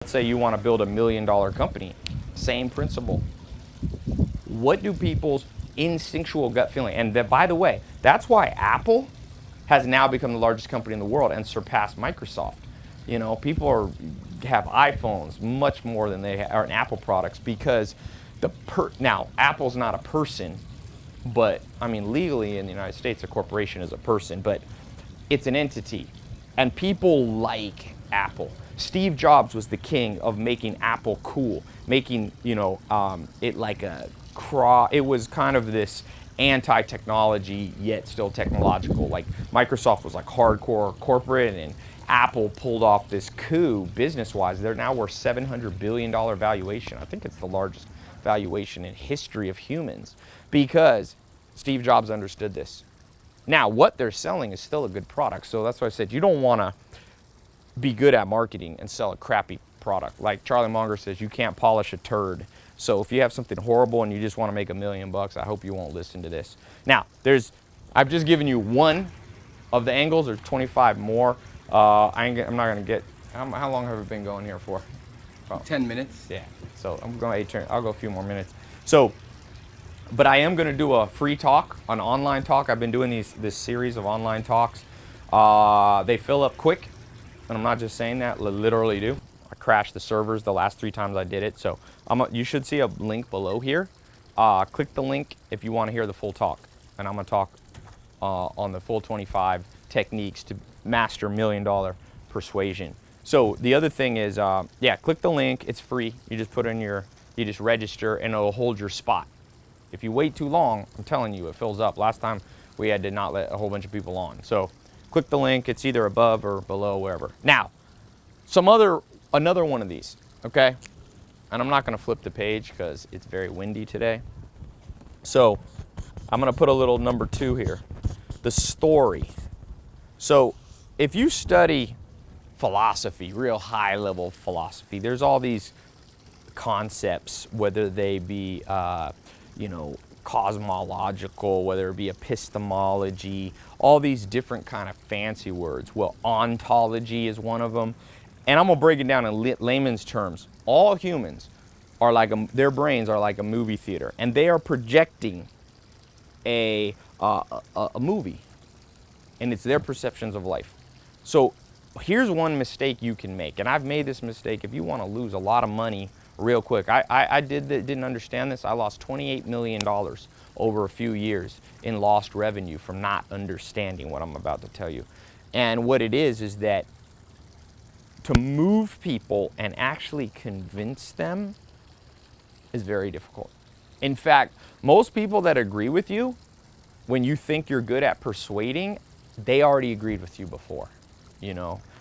Let's say you want to build $1 million company. Same principle. What do people's instinctual gut feeling? And that, by the way, that's why Apple has now become the largest company in the world and surpassed Microsoft. You know, people have iPhones much more than they are in Apple products because now Apple's not a person, but I mean legally in the United States a corporation is a person, but it's an entity, and people like Apple. Steve Jobs was the king of making Apple cool, making it like it was kind of this anti-technology yet still technological. Like Microsoft was like hardcore corporate, and Apple pulled off this coup business-wise. They're now worth $700 billion valuation. I think it's the largest valuation in history of humans because Steve Jobs understood this. Now, what they're selling is still a good product. So that's why I said you don't want to be good at marketing and sell a crappy product. Like Charlie Munger says, you can't polish a turd. So if you have something horrible and you just want to make $1 million, I hope you won't listen to this. Now, I've just given you one of the angles. There's 25 more. I'm not going to get, how long have we been going here for? About 10 minutes. Yeah, so I'll go a few more minutes. So, but I am going to do a free talk, an online talk. I've been doing this series of online talks. They fill up quick, and I'm not just saying that, literally do. I crashed the servers the last 3 times I did it, so you should see a link below here. Click the link if you want to hear the full talk, and I'm going to talk on the full 25 techniques to master $1 million persuasion. So the other thing is, click the link. It's free. You just put in you just register, and it'll hold your spot. If you wait too long, I'm telling you, it fills up. Last time we had to not let a whole bunch of people on. So click the link. It's either above or below, wherever. Now, another one of these, okay? And I'm not going to flip the page because it's very windy today. So I'm going to put a little number 2 here. The story. So if you study philosophy, real high-level philosophy, there's all these concepts, whether they be cosmological, whether it be epistemology, all these different kind of fancy words. Well, ontology is one of them. And I'm gonna break it down in layman's terms. All humans are their brains are like a movie theater, and they are projecting a movie, and it's their perceptions of life. So here's one mistake you can make, and I've made this mistake. If you want to lose a lot of money real quick, I didn't understand this. I lost $28 million over a few years in lost revenue from not understanding what I'm about to tell you. And what it is that to move people and actually convince them is very difficult. In fact, most people that agree with you, when you think you're good at persuading, they already agreed with you before.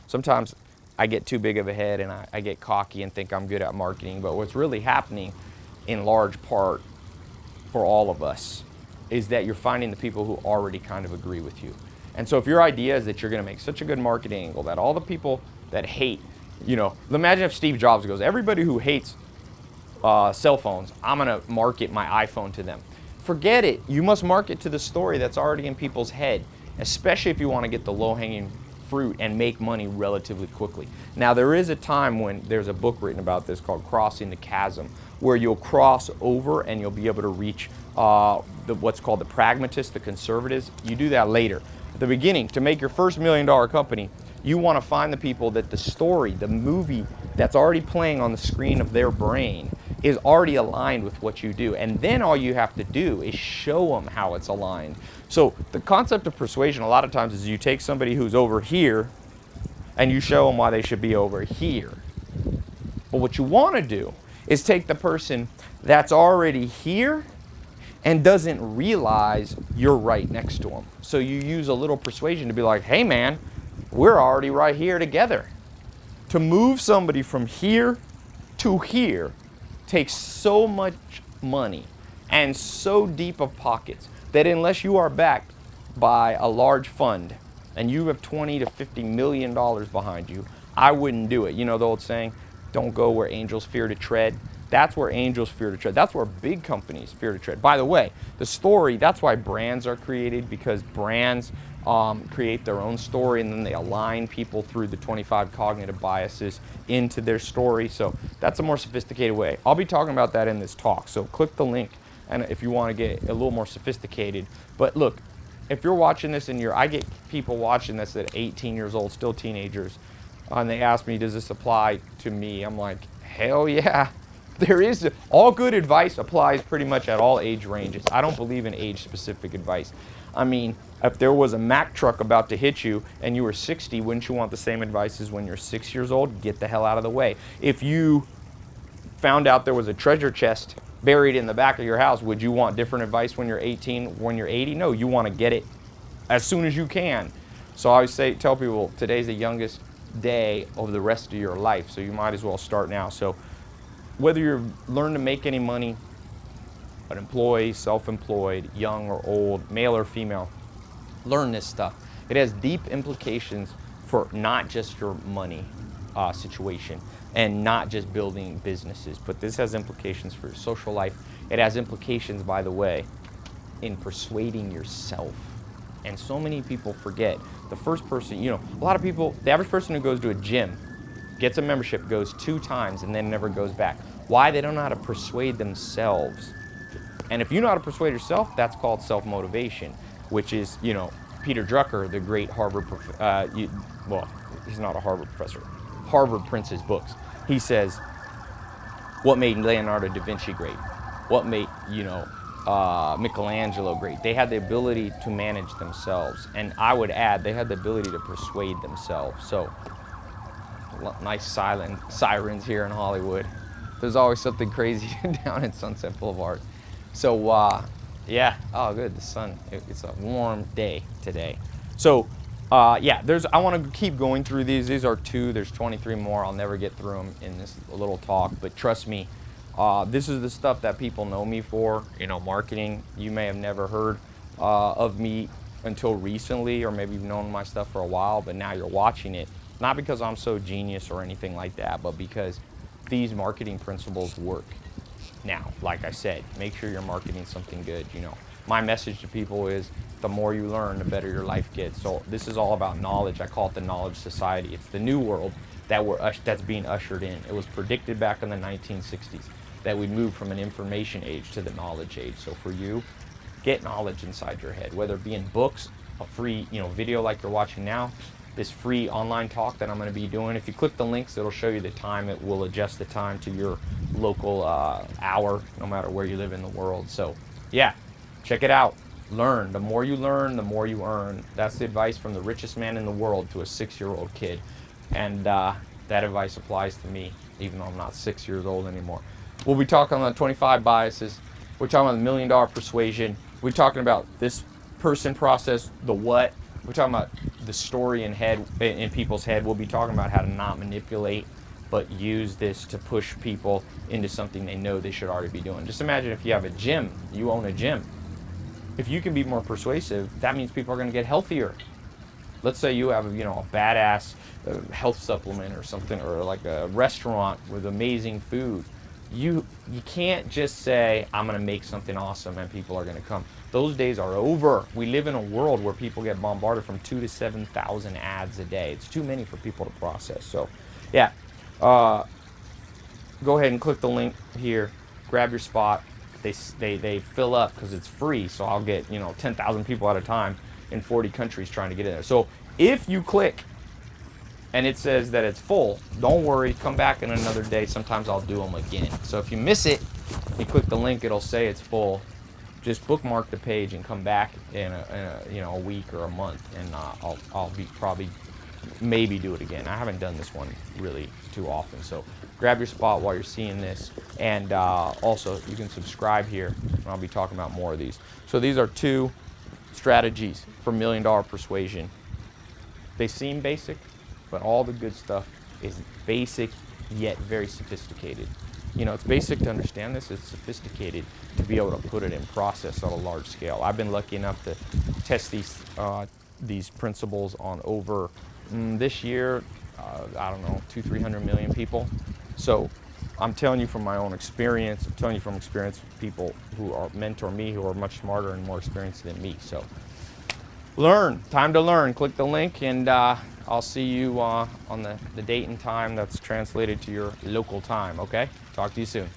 Sometimes I get too big of a head and I get cocky and think I'm good at marketing, but what's really happening in large part for all of us is that you're finding the people who already kind of agree with you. And so if your idea is that you're going to make such a good marketing angle that all the people that hate, imagine if Steve Jobs goes, everybody who hates cell phones, I'm going to market my iPhone to them. Forget it. You must market to the story that's already in people's head, especially if you want to get the low-hanging fruit and make money relatively quickly. Now, there is a time when there's a book written about this called Crossing the Chasm, where you'll cross over and you'll be able to reach what's called the pragmatists, the conservatives. You do that later. At the beginning, to make your first $1 million company, you want to find the people that the story, the movie that's already playing on the screen of their brain is already aligned with what you do. And then all you have to do is show them how it's aligned. So the concept of persuasion a lot of times is you take somebody who's over here and you show them why they should be over here. But what you want to do is take the person that's already here and doesn't realize you're right next to them. So you use a little persuasion to be like, hey man, we're already right here together. To move somebody from here to here takes so much money and so deep of pockets that unless you are backed by a large fund and you have 20 to 50 million dollars behind you, I wouldn't do it. You know the old saying, don't go where angels fear to tread. That's where angels fear to tread. That's where big companies fear to tread. By the way, the story, that's why brands are created, because brands create their own story, and then they align people through the 25 cognitive biases into their story. So that's a more sophisticated way. I'll be talking about that in this talk. So click the link, and if you want to get a little more sophisticated. But look, if you're watching this and I get people watching this at 18 years old, still teenagers, and they ask me, does this apply to me? I'm like, hell yeah. There is, all good advice applies pretty much at all age ranges. I don't believe in age-specific advice. I mean, if there was a Mack truck about to hit you and you were 60, wouldn't you want the same advice as when you're 6 years old? Get the hell out of the way. If you found out there was a treasure chest buried in the back of your house, would you want different advice when you're 18, when you're 80? No, you want to get it as soon as you can. So I always tell people, today's the youngest day of the rest of your life, so you might as well start now. So whether you're learning to make any money, an employee, self-employed, young or old, male or female, learn this stuff. It has deep implications for not just your money situation and not just building businesses, but this has implications for your social life. It has implications, by the way, in persuading yourself. And so many people forget. The first person, a lot of people, the average person who goes to a gym, gets a membership, goes 2 times, and then never goes back. Why? They don't know how to persuade themselves. And if you know how to persuade yourself, that's called self-motivation, which is, Peter Drucker, the great Harvard, he's not a Harvard professor. Harvard prints his books. He says, what made Leonardo da Vinci great? What made, Michelangelo great? They had the ability to manage themselves. And I would add, they had the ability to persuade themselves. So, nice silent sirens here in Hollywood. There's always something crazy down in Sunset Boulevard. So, yeah, oh good, the sun, it's a warm day today. So, yeah, I want to keep going through these. These are 2, there's 23 more. I'll never get through them in this little talk, but trust me, this is the stuff that people know me for, marketing. You may have never heard of me until recently, or maybe you've known my stuff for a while, but now you're watching it. Not because I'm so genius or anything like that, but because these marketing principles work. Now, like I said, make sure you're marketing something good. My message to people is the more you learn, the better your life gets. So this is all about knowledge. I call it the knowledge society. It's the new world that's being ushered in. It was predicted back in the 1960s that we'd move from an information age to the knowledge age. So for you, get knowledge inside your head, whether it be in books, a free video like you're watching now, this free online talk that I'm going to be doing. If you click the links, it'll show you the time. It will adjust the time to your local hour, no matter where you live in the world. So yeah, check it out. Learn. The more you learn, the more you earn. That's the advice from the richest man in the world to a 6-year-old kid. And that advice applies to me, even though I'm not 6 years old anymore. We'll be talking about 25 biases. We're talking about the $1 million persuasion. We're talking about this person process, the what. We're talking about the story in people's head. We'll be talking about how to not manipulate, but use this to push people into something they know they should already be doing. Just imagine if you have a gym, you own a gym. If you can be more persuasive, that means people are going to get healthier. Let's say you have a badass health supplement or something, or like a restaurant with amazing food. You can't just say, I'm going to make something awesome and people are going to come. Those days are over. We live in a world where people get bombarded from 2,000 to 7,000 ads a day. It's too many for people to process. So, yeah, go ahead and click the link here. Grab your spot. They fill up because it's free. So I'll get 10,000 people at a time in 40 countries trying to get in there. So if you click and it says that it's full, don't worry. Come back in another day. Sometimes I'll do them again. So if you miss it, you click the link. It'll say it's full. Just bookmark the page and come back in a week or a month, and I'll be probably maybe do it again. I haven't done this one really too often, so grab your spot while you're seeing this, and also you can subscribe here, and I'll be talking about more of these. So these are 2 strategies for $1 million persuasion. They seem basic, but all the good stuff is basic yet very sophisticated. It's basic to understand this. It's sophisticated to be able to put it in process on a large scale. I've been lucky enough to test these principles on over this year, I don't know, 200-300 million people. So I'm telling you from my own experience. I'm telling you from experience of people who mentor me, who are much smarter and more experienced than me. So learn. Time to learn. Click the link, and I'll see you on the date and time that's translated to your local time, okay? Talk to you soon.